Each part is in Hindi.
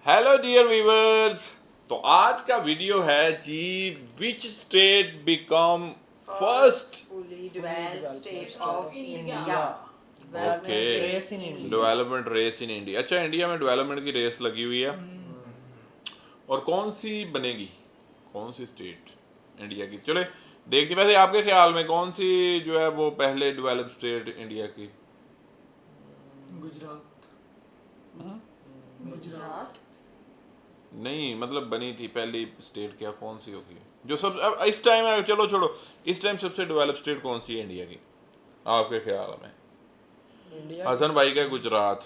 Hello dear viewers. तो आज का वीडियो है जी, which state become first fully developed state of India. Okay, Race in India. Development race in India. अच्छा, इंडिया में डेवलपमेंट की रेस लगी हुई है। और कौन सी बनेगी, कौन सी स्टेट इंडिया की? चले देखते। वैसे आपके ख्याल में कौन सी जो है वो पहले डेवलप स्टेट इंडिया की? गुजरात। गुजरात नहीं, मतलब बनी थी पहली स्टेट, क्या कौन सी होगी जो सब अब इस टाइम है? चलो छोड़ो, इस टाइम सबसे डेवलप स्टेट कौन सी है इंडिया की आपके ख्याल में? इंडिया हसन भाई का गुजरात।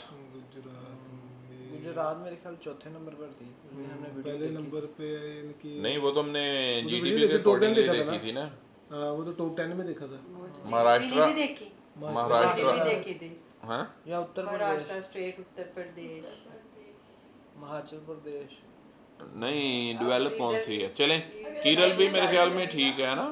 गुजरात मेरे ख्याल चौथे नंबर पर थी। हमने वीडियो पहले देखी। नंबर पे इनकी नहीं, वो तो हमने वो तो जीडीपी वीडियो के देखी, top 10 अकॉर्डिंगली देखा था देखी थी ना। हाँ, वो तो टॉप 10 में देखा था। महाराष्ट्र, नहीं देखी, महाराष्ट्र, भी देखी थी। हाँ या उत्तर प्रदेश, महाराष्ट्र स्टेट, उत्तर प्रदेश, हिमाचल प्रदेश। नहीं, डेवलप कौन सी है? चलें, केरल भी मेरे ख्याल में ठीक है ना।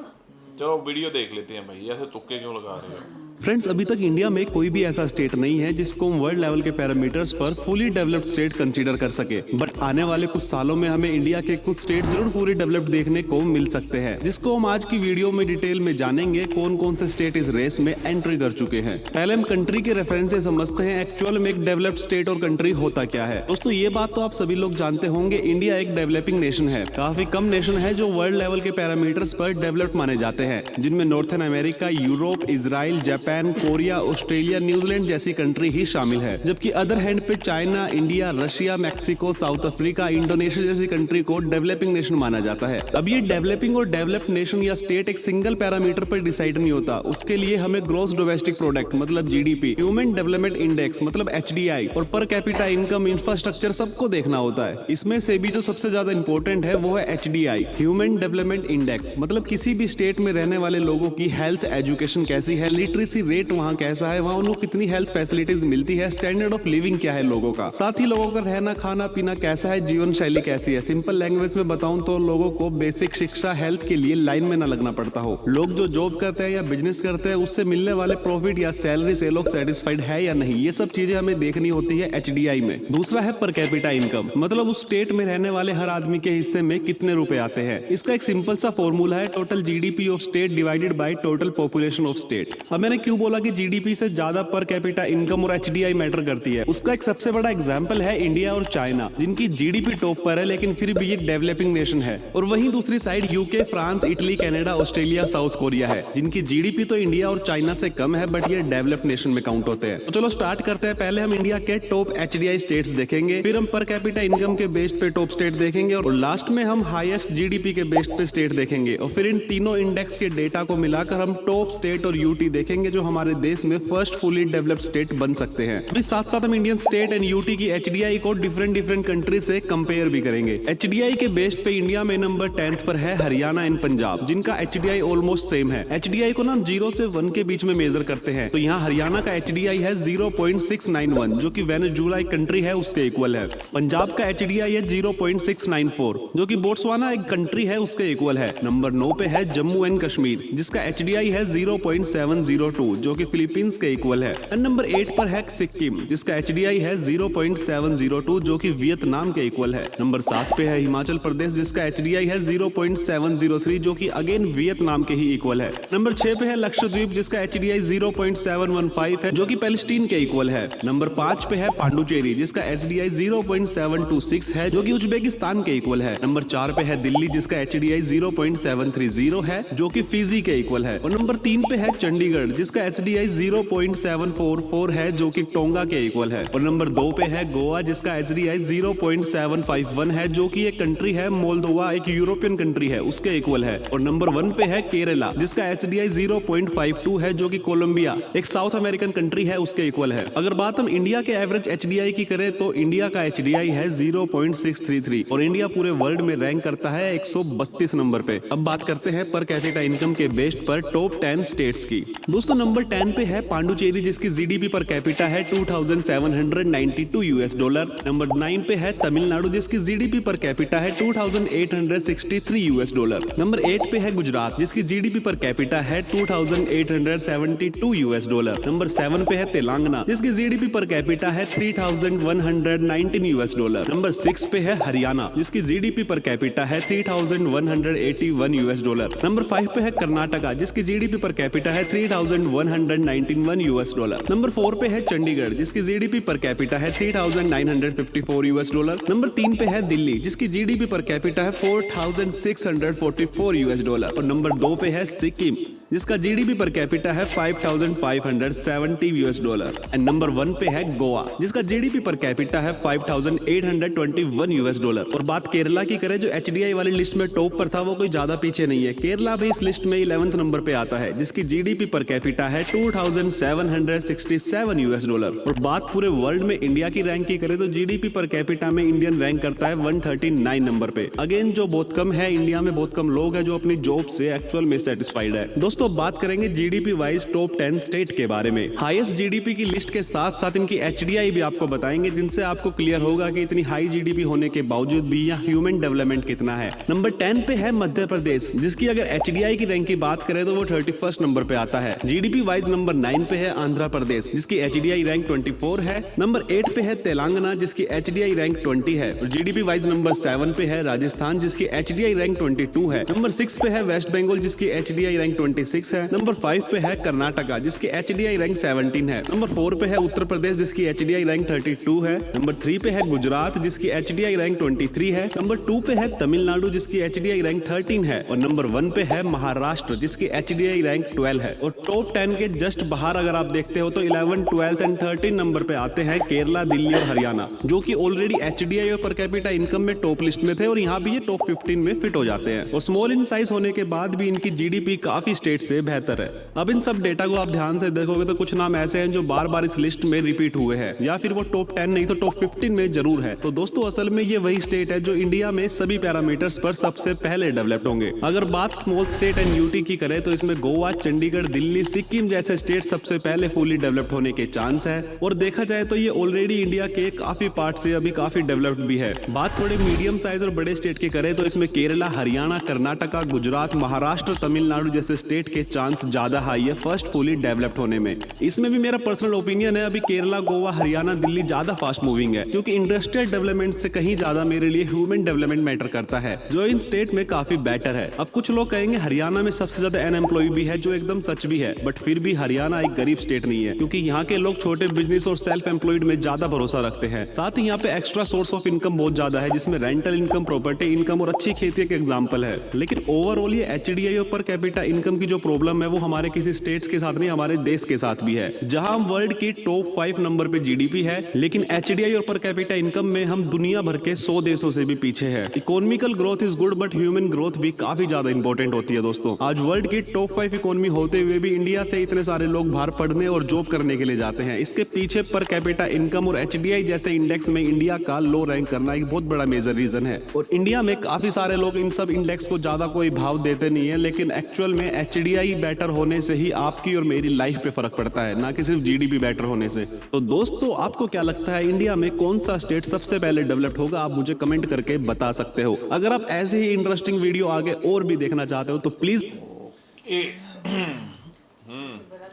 चलो वीडियो देख लेते हैं भाई, ऐसे तुक्के क्यों लगा रहे हो? फ्रेंड्स, अभी तक इंडिया में कोई भी ऐसा स्टेट नहीं है जिसको हम वर्ल्ड लेवल के पैरामीटर्स पर फुली डेवलप्ड स्टेट कंसीडर कर सके। बट आने वाले कुछ सालों में हमें इंडिया के कुछ स्टेट जरूर पूरी डेवलप्ड देखने को मिल सकते हैं, जिसको हम आज की वीडियो में डिटेल में जानेंगे कौन कौन से स्टेट इस रेस में एंट्री कर चुके हैं। पहले हम कंट्री के रेफरेंस से समझते हैं एक्चुअल में एक डेवलप्ड स्टेट और कंट्री होता क्या है। दोस्तों, ये बात तो आप सभी लोग जानते होंगे, इंडिया एक डेवलपिंग नेशन है। काफी कम नेशन है जो वर्ल्ड लेवल के पैरामीटर्स पर डेवलप्ड माने जाते हैं, जिनमें northern America, Europe, Israel, Japan, Korea, Australia, New Zealand जैसी कंट्री ही शामिल है। जबकि अदर हैंड पे China, India, Russia, Mexico, south Africa, Indonesia जैसी कंट्री को डेवलपिंग नेशन माना जाता है। अब ये डेवलपिंग और डेवलप्ड नेशन या स्टेट एक सिंगल पैरामीटर पर डिसाइड नहीं होता। उसके लिए हमें ग्रॉस डोमेस्टिक प्रोडक्ट मतलब जीडीपी, ह्यूमन डेवलपमेंट इंडेक्स मतलब एचडीआई और पर कैपिटा इनकम, इंफ्रास्ट्रक्चर सबको देखना होता है। इसमें से भी जो सबसे ज्यादा इंपॉर्टेंट है वो है एचडीआई, ह्यूमन डेवलपमेंट इंडेक्स। मतलब किसी भी स्टेट में रहने वाले लोगों की हेल्थ, एजुकेशन कैसी है, लिटरेसी रेट वहाँ कैसा है, वहाँ उनको कितनी हेल्थ फैसिलिटीज मिलती है, स्टैंडर्ड ऑफ लिविंग क्या है लोगों का, साथ ही लोगों का रहना खाना पीना कैसा है, जीवन शैली कैसी है। सिंपल लैंग्वेज में बताऊं तो लोगों को बेसिक शिक्षा, हेल्थ के लिए लाइन में ना लगना पड़ता हो। लोग जो जॉब करते हैं या बिजनेस करते हैं उससे मिलने वाले प्रॉफिट या सैलरी से लोग सेटिस्फाइड है या नहीं, ये सब चीजें हमें देखनी होती है एचडीआई में। दूसरा है पर कैपिटा इनकम, मतलब उस स्टेट में रहने वाले हर आदमी के हिस्से में कितने रुपए आते हैं। इसका एक सिंपल सा फॉर्मूला है total GDP of state divided by total population of state. अब मैंने क्यों बोला कि जीडीपी से ज्यादा पर कैपिटा इनकम और एचडीआई मैटर करती है? उसका एक सबसे बड़ा एग्जांपल है इंडिया और चाइना, जिनकी जीडीपी टॉप पर है लेकिन फिर भी ये डेवलपिंग नेशन है। और वहीं दूसरी side UK, France, Italy, Canada, Australia, south Korea है, जिनकी जीडीपी तो इंडिया और चाइना से कम है बट ये डेवलप्ड नेशन में काउंट होते हैं। तो चलो स्टार्ट करते हैं। पहले हम इंडिया के टॉप एचडीआई स्टेट्स देखेंगे, फिर हम पर कैपिटा इनकम के बेस पे टॉप स्टेट देखेंगे और लास्ट में हम हाईएस्ट जीडीपी के बेस पे स्टेट देखेंगे। और फिर इन तीनों इंडेक्स के डेटा को मिलाकर हम टॉप स्टेट और यूटी देखेंगे जो हमारे देश में फर्स्ट फुली डेवलप्ड स्टेट बन सकते हैं। अभी साथ साथ हम इंडियन स्टेट एंड यूटी की एचडीआई को डिफरेंट कंट्री से कंपेयर भी करेंगे। एचडीआई के बेस पे इंडिया में नंबर 10th पर है हरियाणा एंड पंजाब, जिनका एचडीआई ऑलमोस्ट सेम है। एचडीआई को ना हम 0 से 1 के बीच में मेजर करते हैं, तो यहाँ हरियाणा का एचडीआई है 0.691 जो कि वेनेजुएला एक कंट्री है उसके इक्वल है। पंजाब का एचडीआई है 0.694 जो कि बोट्सवाना एक कंट्री है उसके इक्वल है। नंबर 9 पे है जम्मू एंड कश्मीर, जिसका एचडीआई है 0.702 जो कि फिलीपींस के इक्वल है। एंड नंबर 8 पर है सिक्किम, जिसका एचडीआई है 0.702 जो कि वियतनाम के इक्वल है। नंबर 7 पे है हिमाचल प्रदेश, जिसका एचडीआई है 0.703 जो कि अगेन वियतनाम के ही इक्वल है। नंबर 6 पे है लक्षद्वीप, जिसका एचडीआई 0.715 है जो कि पैलेस्टीन के इक्वल है। नंबर 5 पे है पांडुचेरी, जिसका एचडीआई 0.726 है जो कि उज्बेकिस्तान के इक्वल है। नंबर 4 पे है दिल्ली, जिसका एचडीआई 0.730 है जो कि फिजी के इक्वल है। और नंबर 3 पे है चंडीगढ़, जिसका एचडीआई 0.744 है जो कि टोंगा के इक्वल है। और नंबर 2 पे है गोवा, जिसका एचडीआई 0.751 है जो कि एक कंट्री है मोल्दोवा, एक यूरोपियन कंट्री है उसके इक्वल है। और नंबर 1 पे है केरला, जिसका एचडीआई 0.52 है जो कि कोलंबिया, एक साउथ अमेरिकन कंट्री है उसके इक्वल है। अगर बात हम इंडिया के एवरेज एचडीआई की करें तो इंडिया का एचडीआई है 0.633 और इंडिया पूरे वर्ल्ड में रैंक करता है 132 नंबर पे। अब बात करते हैं पर कैपिटा इनकम के बेस पर टॉप 10 स्टेट्स की। दोस्तों, नंबर 10 पे है पांडुचेरी जिसकी जीडीपी पर कैपिटा है $2792 नंबर 9 पे है तमिलनाडु जिसकी जीडीपी पर कैपिटा है $2863 नंबर 8 पे है गुजरात जिसकी जीडीपी पर कैपिटा है $2872 नंबर 7 पे है तेलंगाना जिसकी जीडीपी पर कैपिटा है $3119 नंबर 6 पे है हरियाणा जिसकी जीडीपी पर कैपिटा है $3181 नंबर 5 पे है कर्नाटका जिसकी जीडीपी पर कैपिटा है $3191 नंबर 4 पे है चंडीगढ़ जिसकी जीडीपी पर कैपिटा है $3954 नंबर 3 पे है दिल्ली जिसकी जीडीपी पर कैपिटा है $4644 और नंबर 2 पे है सिक्किम जिसका जीडीपी पर कैपिटा है $5570 एंड नंबर 1 पे है गोवा जिसका जीडीपी पर कैपिटा है $5821 और बात केरला की करें जो एचडीआई वाली लिस्ट में टॉप पर था वो कोई ज्यादा पीछे नहीं है। केरला भी इस लिस्ट में 11th नंबर पे आता है जिसकी जीडीपी पर कैपिटा है $2767 और बात पूरे वर्ल्ड में इंडिया की रैंक की करें तो जीडीपी पर कैपिटा में इंडियन रैंक करता है 139 नंबर पे। अगेन जो बहुत कम है, इंडिया में बहुत कम लोग हैं जो अपनी जॉब से एक्चुअल में सेटिस्फाइड है। दोस्तों बात करेंगे जीडीपी वाइज टॉप 10 स्टेट के बारे में। हाईएस्ट जीडीपी की लिस्ट के साथ साथ इनकी एचडीआई भी आपको बताएंगे जिनसे आपको क्लियर होगा कि इतनी हाई जीडीपी होने के बावजूद भी यहाँ ह्यूमन डेवलपमेंट कितना है। नंबर 10 पे है मध्य प्रदेश जिसकी अगर एचडीआई की रैंक की बात करें तो वो 31st नंबर पे आता है। जीडीपी वाइज नंबर 9 पे है आंध्र प्रदेश जिसकी एचडीआई रैंक 24 है। नंबर 8 पे है तेलंगाना जिसकी एचडीआई रैंक 20 है और जीडीपी वाइज नंबर 7 पे है राजस्थान जिसकी एचडीआई रैंक 22 है। नंबर 6 पे है वेस्ट बंगाल जिसकी एचडीआई रैंक 26 है। नंबर 5 पे है कर्नाटका जिसकी एचडीआई रैंक 17 है। नंबर 4 पे है उत्तर प्रदेश जिसकी एचडीआई रैंक 32 है। नंबर 3 पे है गुजरात जिसकी एचडीआई रैंक 23 है। नंबर 2 पे है तमिलनाडु जिसकी एचडीआई रैंक 13 है और नंबर 1 पे है महाराष्ट्र जिसकी एचडीआई रैंक 12 है। और टॉप 10 के जस्ट बाहर अगर आप देखते हो तो 11, 12 एंड 13 नंबर पे आते हैं केरला, दिल्ली और हरियाणा जो कि ऑलरेडी एचडीआई और पर कैपिटा इनकम में टॉप लिस्ट में थे और यहाँ भी ये टॉप 15 में फिट हो जाते हैं। और स्मॉल इन साइज होने के बाद भी इनकी जीडीपी काफी स्टेट से बेहतर है। अब इन सब डेटा को आप ध्यान से देखोगे तो कुछ नाम ऐसे हैं जो बार बार इस लिस्ट में रिपीट हुए हैं या फिर वो टॉप 10 नहीं तो टॉप 15 में जरूर है। तो दोस्तों असल में ये वही स्टेट है जो इंडिया में सभी पैरामीटर्स पर सबसे पहले डेवलप्ड होंगे। अगर बात स्मॉल स्टेट एंड यूटी की करें तो इसमें गोवा, चंडीगढ़, दिल्ली, सिक्किम जैसे स्टेट सबसे पहले फुली डेवलप्ड होने के चांस है। और देखा जाए तो ये ऑलरेडी इंडिया के काफी पार्ट से अभी काफी डेवलप्ड भी है। बात थोड़े मीडियम साइज और बड़े स्टेट की करें तो इसमें केरला, हरियाणा, कर्नाटका, गुजरात, महाराष्ट्र, तमिलनाडु जैसे स्टेट के चांस ज्यादा हाई है फर्स्ट फुली डेवलप्ड होने में। इसमें भी मेरा पर्सनल ओपिनियन है अभी केरला, गोवा, हरियाणा, दिल्ली ज्यादा फास्ट मूविंग है क्योंकि इंडस्ट्रियल डेवलपमेंट से कहीं ज्यादा मेरे लिए ह्यूमन डेवलपमेंट मैटर करता है जो इन स्टेट में काफी बेटर है। अब कुछ लोग कहेंगे हरियाणा में सबसे ज्यादा अनएम्प्लॉय भी है जो एकदम सच भी है, बट फिर भी हरियाणा एक गरीब स्टेट नहीं है क्योंकि यहाँ के लोग छोटे बिजनेस और सेल्फ एम्प्लॉयड में ज्यादा भरोसा रखते हैं। साथ ही यहाँ पे एक्स्ट्रा सोर्स ऑफ इनकम बहुत ज्यादा है जिसमें रेंटल इनकम, प्रॉपर्टी इनकम और अच्छी खेती के एग्जाम्पल है। लेकिन ओवरऑल ये एचडीआई पर कैपिटा इनकम की जो प्रॉब्लम है वो हमारे किसी स्टेट्स के साथ नहीं, हमारे देश के साथ भी है जहां हम वर्ल्ड की टॉप 5 नंबर पे जीडीपी है लेकिन एचडीआई और पर कैपिटा इनकम में हम दुनिया भर के 100 देशों से भी पीछे है। Economical growth is good but human growth भी काफी ज्यादा इंपॉर्टेंट होती है। दोस्तों आज वर्ल्ड की टॉप 5 इकोनॉमी होते हुए भी इंडिया से इतने सारे लोग बाहर पढ़ने और जॉब करने के लिए जाते हैं। इसके पीछे पर कैपिटा इनकम और एचडीआई जैसे इंडेक्स में इंडिया का लो रैंक करना एक बहुत बड़ा मेजर रीजन है। और इंडिया में काफी सारे लोग इन सब इंडेक्स को ज्यादा कोई भाव देते नहीं है लेकिन एक्चुअल में एचडीआई बेटर होने से ही आपकी और मेरी लाइफ पे फर्क पड़ता है, ना कि सिर्फ जीडीपी बेटर होने से। तो दोस्तों आपको क्या लगता है इंडिया में कौन सा स्टेट सबसे पहले डेवलप्ड होगा, आप मुझे कमेंट करके बता सकते हो। अगर आप ऐसे ही इंटरेस्टिंग वीडियो आगे और भी देखना चाहते हो तो प्लीज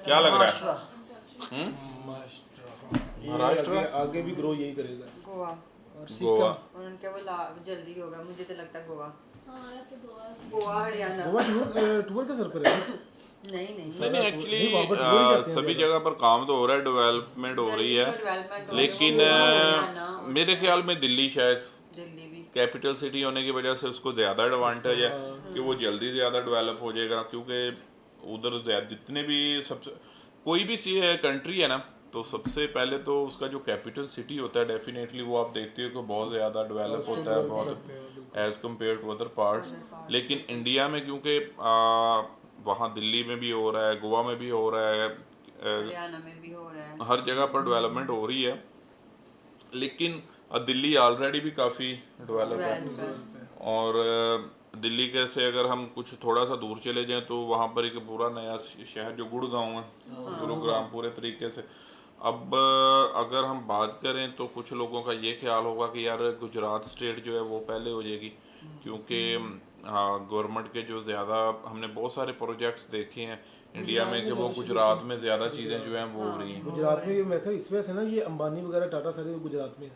क्या लग रहा है? महाराष्ट्र आगे भी ग्रो यही करेगा। गोवा और गोवा सिक्किम और उनका वो जल्दी होगा, मुझे तो लगता है गोवा, हाँ ऐसे गोवा गोवा, हरियाणा। गोवा टूर के सर पर है। नहीं नहीं नहीं, एक्चुअली वहाँ पर टूर ही जाते हैं सभी ज़्यादा। जगह पर काम तो हो रहा है, डेवलपमेंट हो रही है, लेकिन मेरे ख्याल में दिल्ली शायद दिल्ली भी कैपिटल सिटी होने की वजह से उसको ज़्यादा एडवांटेज है कि वो जल्दी ज़्यादा डेवलप हो जाएगा क्योंकि उधर जितने भी सबसे कोई भी कंट्री है ना तो सबसे पहले तो उसका जो कैपिटल सिटी होता है डेफिनेटली वो आप देखते हो कि बहुत ज़्यादा डेवलप होता है बहुत as compare to other parts. लेकिन इंडिया में क्योंकि वहाँ दिल्ली में भी हो रहा है, गोवा में भी हो रहा है, हरियाणा में भी हो रहा है, हर जगह पर डेवलपमेंट हो रही है, लेकिन दिल्ली ऑलरेडी भी काफ़ी डेवलप है और दिल्ली के से अगर हम कुछ थोड़ा सा दूर चले जाएं तो वहाँ पर एक पूरा नया शहर जो गुड़गांव है, गुरुग्राम पूरे तरीके से। अब अगर हम बात करें तो कुछ लोगों का ये ख्याल होगा कि यार गुजरात स्टेट जो है वो पहले हो जाएगी, क्योंकि हाँ गवर्नमेंट के जो ज़्यादा हमने बहुत सारे प्रोजेक्ट्स देखे हैं इंडिया में कि वो गुजरात में ज़्यादा चीज़ें जो हैं वो हो रही हैं। गुजरात में मैं इस वजह से ना ये अंबानी वगैरह टाटा सारे गुजरात में है।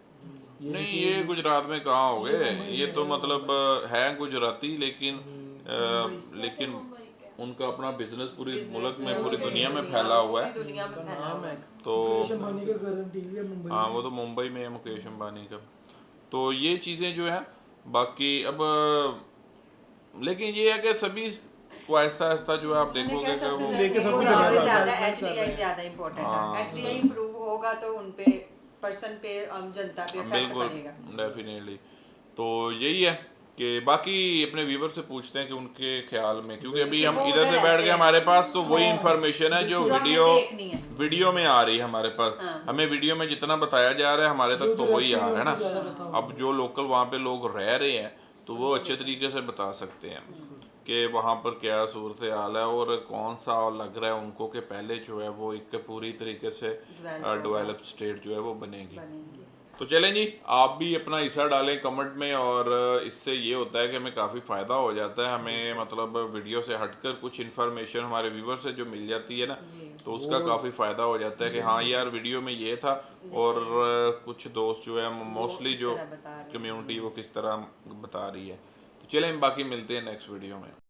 नहीं ये गुजरात में कहाँ हो गए, ये तो मतलब है गुजराती लेकिन उनका अपना बिजनेस पूरी मुल्क में पूरी दुनिया में फैला हुआ है। दुनिया में फैला हुआ है। तो अंबानी का गारंटी है मुंबई। हाँ वो तो मुंबई में है मुकेश अंबानी का। तो ये चीज़ें जो है बाकी अब लेकिन ये है कि सभी को आहिस्ता आहिस्ता जो है आप देखोगे कि वो लेके सब कुछ ज़्यादा ज़्यादा एचडीआई ज़्यादा इम्पोर्टेंट है। एचडीआई इंप्रूव होगा तो उन पे पर्सन पे जनता पे इफेक्ट बिल्कुल पड़ेगा। डेफिनेटली। तो यही है कि बाकी अपने व्यूवर से पूछते हैं कि उनके ख्याल में, क्योंकि अभी हम वो इधर उधर से बैठ रहते गए हैं। हमारे पास तो वही इंफॉर्मेशन है जो जो हमें वीडियो देखनी है। वीडियो में आ रही है हमारे पास। हाँ। हमें वीडियो में जितना बताया जा रहा है हमारे तक तो वही आ रहा है ना। अब जो लोकल वहाँ पे लोग रह रहे हैं तो वो अच्छे तरीके से बता सकते हैं कि वहाँ पर क्या सूरत हाल है और कौन सा लग रहा है उनको कि पहले जो है वो एक पूरी तरीके से डेवलप स्टेट जो है वो बनेगी। तो चलें जी, आप भी अपना हिस्सा डालें कमेंट में, और इससे ये होता है कि हमें काफ़ी फ़ायदा हो जाता है। हमें मतलब वीडियो से हटकर कुछ इन्फॉर्मेशन हमारे व्यूवर से जो मिल जाती है ना, तो उसका काफ़ी फ़ायदा हो जाता है कि हाँ यार वीडियो में ये था, और कुछ दोस्त जो है मोस्टली जो कम्युनिटी वो किस तरह बता रही है। तो चलें बाकी मिलते हैं नेक्स्ट वीडियो में।